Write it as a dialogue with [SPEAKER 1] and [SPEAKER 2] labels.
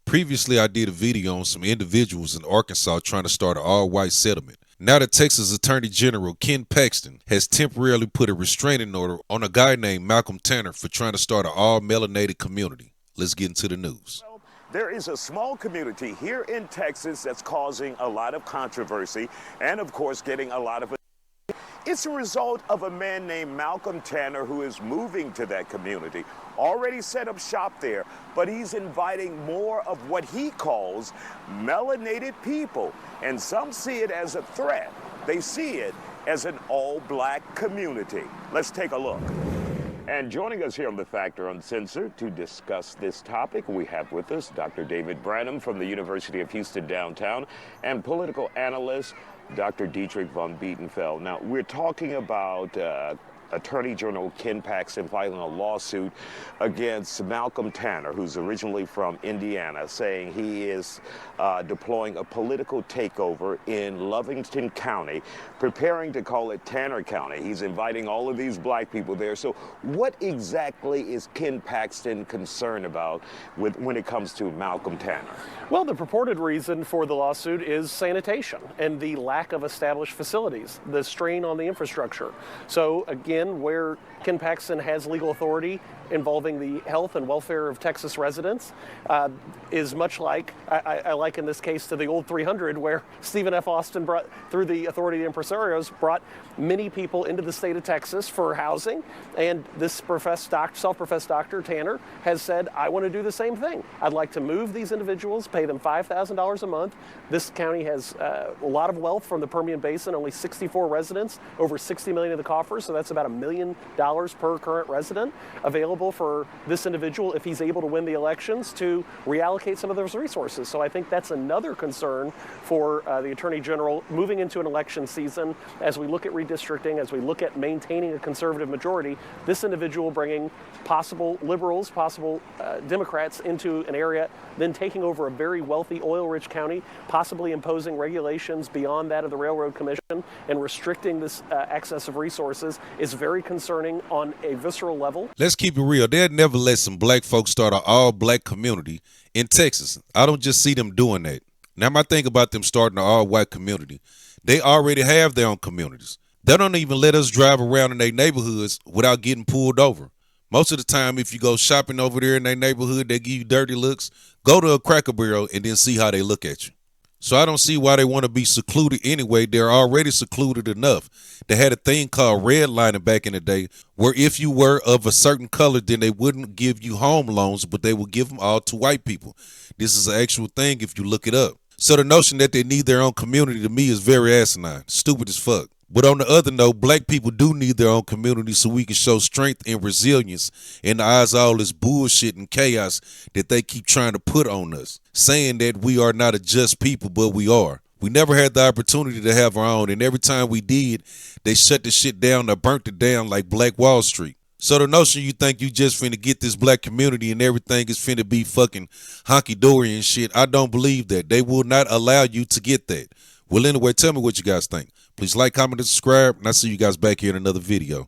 [SPEAKER 1] Previously, I did a video on some individuals in Arkansas trying to start an all-white settlement. Now that Texas Attorney General Ken Paxton has temporarily put a restraining order on a guy named Malcolm Tanner for trying to start an all-melanated community. Let's get into the news.
[SPEAKER 2] There is a small community here in Texas that's causing a lot of controversy and, of course, getting a lot of attention. It's a result of a man named Malcolm Tanner who is moving to that community, already set up shop there, but he's inviting more of what he calls melanated people. And some see it as a threat. They see it as an all-black community. Let's take a look. And joining us here on The Factor Uncensored to discuss this topic, we have with us Dr. David Branham from the University of Houston downtown and political analyst Dr. Dietrich von Bietenfeld. Now, we're talking about Attorney General Ken Paxton filing a lawsuit against Malcolm Tanner, who's originally from Indiana, saying he is deploying a political takeover in Lovington County, preparing to call it Tanner County. He's inviting all of these black people there. So what exactly is Ken Paxton concerned about when it comes to Malcolm Tanner?
[SPEAKER 3] Well, the purported reason for the lawsuit is sanitation and the lack of established facilities, the strain on the infrastructure. So again, where Ken Paxton has legal authority involving the health and welfare of Texas residents is much like, I liken this case to the old 300, where Stephen F. Austin brought, through the authority of impresarios, brought many people into the state of Texas for housing. And this self-professed doctor, Tanner, has said, I want to do the same thing. I'd like to move these individuals, pay them $5,000 a month. This county has a lot of wealth from the Permian Basin, only 64 residents, over 60 million in the coffers, so that's about $1 million per current resident available for this individual, if he's able to win the elections, to reallocate some of those resources. So I think that's another concern for the Attorney General moving into an election season. As we look at redistricting, as we look at maintaining a conservative majority, this individual bringing possible liberals, possible Democrats into an area, then taking over a very wealthy, oil-rich county, possibly imposing regulations beyond that of the Railroad Commission and restricting this access of resources is very concerning on a visceral level.
[SPEAKER 1] Let's keep it real. They'd never let some black folks start an all-black community in Texas. I don't just see them doing that. Now, my thing about them starting an all-white community, they already have their own communities. They don't even let us drive around in their neighborhoods without getting pulled over. Most of the time, if you go shopping over there in their neighborhood, they give you dirty looks. Go to a Cracker Barrel and then see how they look at you. So I don't see why they want to be secluded anyway. They're already secluded enough. They had a thing called redlining back in the day, where if you were of a certain color, then they wouldn't give you home loans, but they would give them all to white people. This is an actual thing if you look it up. So the notion that they need their own community to me is very asinine, stupid as fuck. But on the other note, black people do need their own community so we can show strength and resilience in the eyes of all this bullshit and chaos that they keep trying to put on us, saying that we are not a just people, but we are. We never had the opportunity to have our own, and every time we did, they shut the shit down or burnt it down like Black Wall Street. So the notion you think you just finna get this black community and everything is finna be fucking honky-dory and shit, I don't believe that. They will not allow you to get that. Well, anyway, tell me what you guys think. Please like, comment, and subscribe, and I'll see you guys back here in another video.